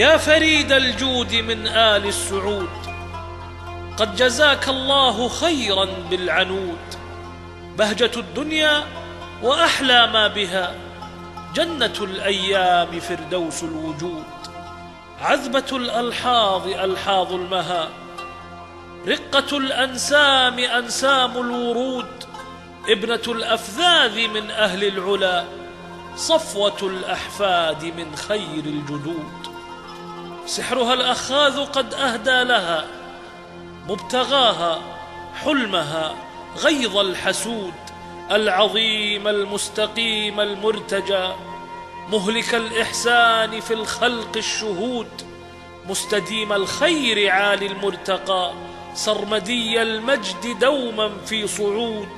يا فريد الجود من آل السعود، قد جزاك الله خيرا بالعنود. بهجة الدنيا وأحلى ما بها، جنة الأيام فردوس الوجود. عذبة الألحاظ ألحاظ المها، رقة الأنسام أنسام الورود. ابنة الأفذاذ من أهل العلا، صفوة الأحفاد من خير الجدود. سحرها الأخاذ قد أهدى لها، مبتغاها حلمها غيظ الحسود. العظيم المستقيم المرتجى، مهلك الإحسان في الخلق الشهود. مستديم الخير عالي المرتقى، سرمدي المجد دوما في صعود.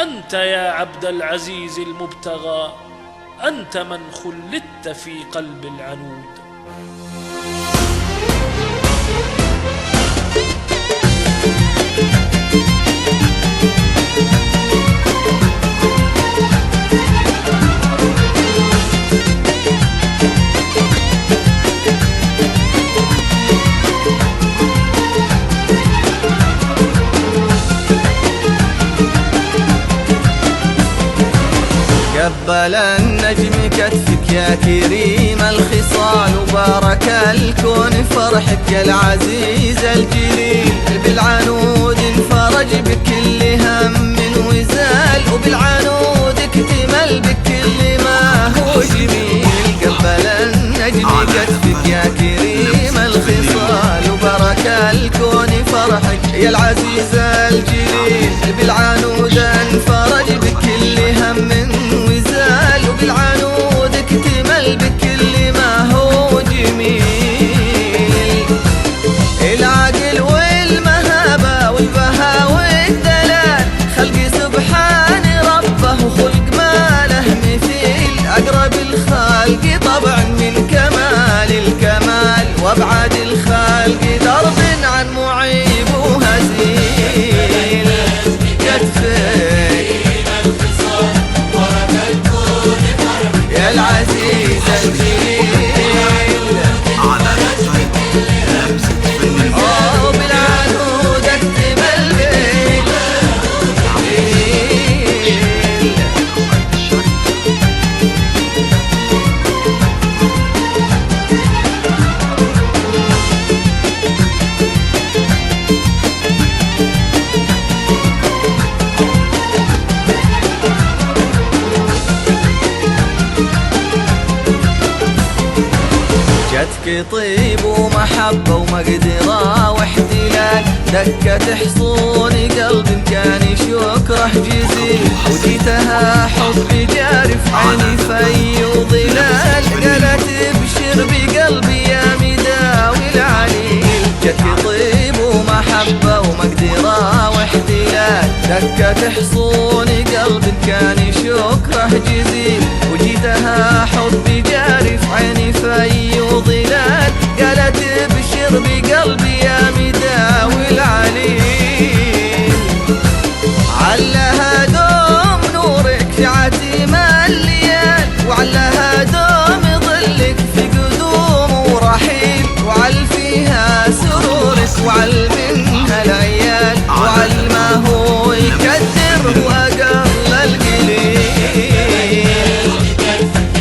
أنت يا عبد العزيز المبتغى، أنت من خلدت في قلب العنود. قبل النجم كتفك يا كريم الخصال، وبارك الكون فرحك يا العزيز الجليل. بالعنود انفرج بكل هم وزال، وبالعنود اكتمل بكل ما هو جميل. قبل النجم كتفك يا كريم الخصال، وبارك الكون فرحك يا العزيز الجليل. بالعنود انفرج بكل هم وزال، وبالعنود اكتمل بكل ما هو جميل. العقل والمهابة والبهاء والدلال، خلق سبحان ربه وخلق ما له مثيل. أقرب الخلق طبعا من كمال الكمال، وابعد الخلق درب عن معيب وهزيل. كتفك يا العزيز الجليل، بالعنود اكتمل بيك. جتك طيب ومحبة ومقدرة واحتلال، دكة حصون قلب كان شكره جزيل. وجيتها حب جارف عيني في وظلال، قالت ابشر بقلبي يا مداوي العليل. جتك طيب ومحبة ومقدرة واحتلال، دكة حصون قلب كان شكره جزيل. وجيتها حب جارف عيني في وظلال، قالت ابشر بقلبي يا مداوي العليل. علها دوم نورك في عتيم الليال، وعلها دوم ظلك في قدوم ورحيل. وعل فيها سرورك وعل منها العيال، وعل ما هو يكدر وأقل القليل.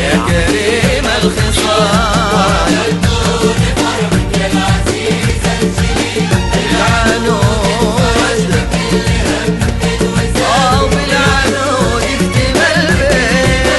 يا كريم الخصال، بالعنود بالعنود اكتمل بيك.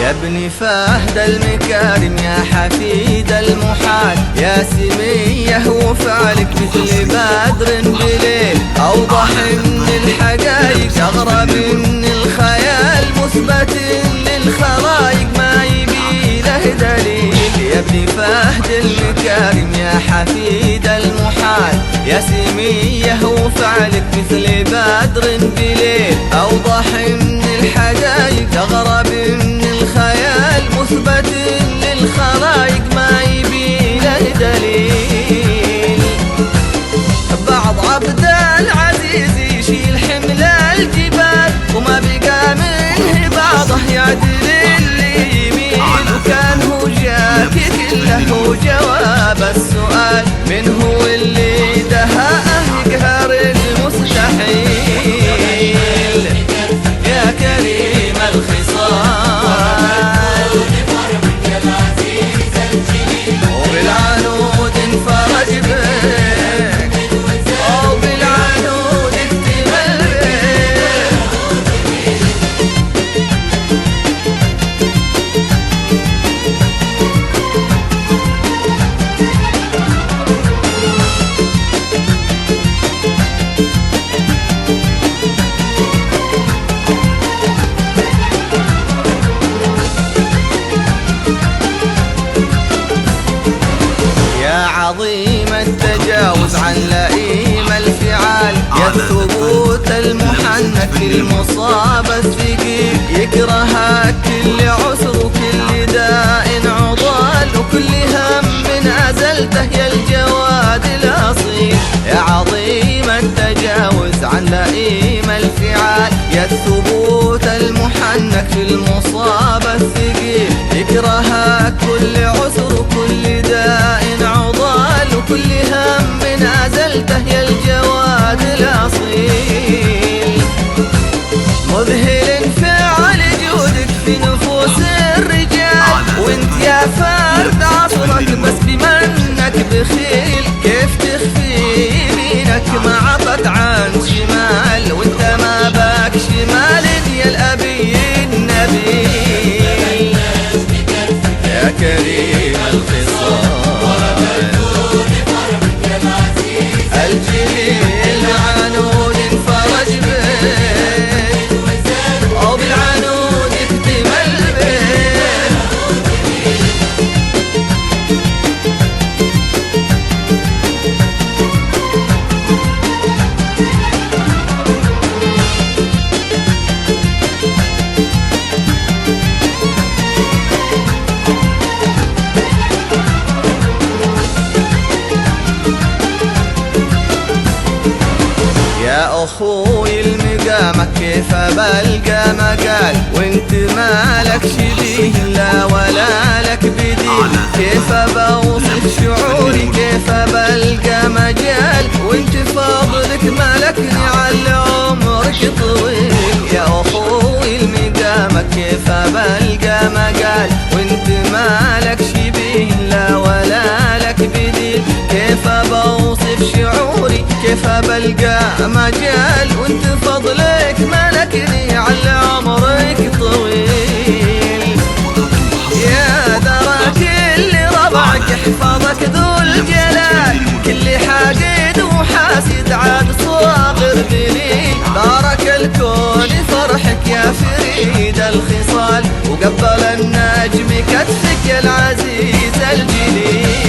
يا ابن فهد المكارم يا حفيد المحال، يا سمية وفعلك مثل بدر بليل. أوضح من الحقايق أغرب من الخيال، مثبت للخلايق ما يبي له دليل. يا ابن فهد المكارم يا حفيد المحال، يا سمية وفعلك مثل بدر بليل. المصاب الثقيل، يكرهك كل عسر وكل داء عضال، وكل هم أزلته يا الجواد الأصيل، يا عظيم التجاوز عن لئيم الفعال، يا الثبوت المحنك في المصاب الثقيل، يكرهك كل عسر وكل داء عضال، وكل هم أزلته يا الجواد الأصيل. مذهل انفعال جودك في نفوس الرجال، وانت يا فرد عصرك بس بمنك بخيل، كيف تخفي يمينك مع قطعان شمال، وانت ما باك شمال يا الأبي النبيل، يا كريم الخصال الجليل، عنود انفرج بيت او بالعنود يكتم البيت. يا أخوي المقامك كيف بلقى مقال، وانت مالك شبيه لا ولا لك بديل، كيف بوصف شعوري كيف بلقى مجال، وانت فضلك ملكني على عمرك طويل. يا أخوي المقامك كيف بلقى مقال، وانت مالك شبيه لا ولا لك بديل، كيف بوصف شعوري كيف بلقى مجال، وانت فضلك ملكني على عمرك طويل. يا درى كل ربعك يحفظك ذو الجلال، كل حاقد وحاسد عاد صاغر ذليل، بارك الكون فرحك يا فريد الخصال، وقبل النجم كتفك يا العزيز الجليل.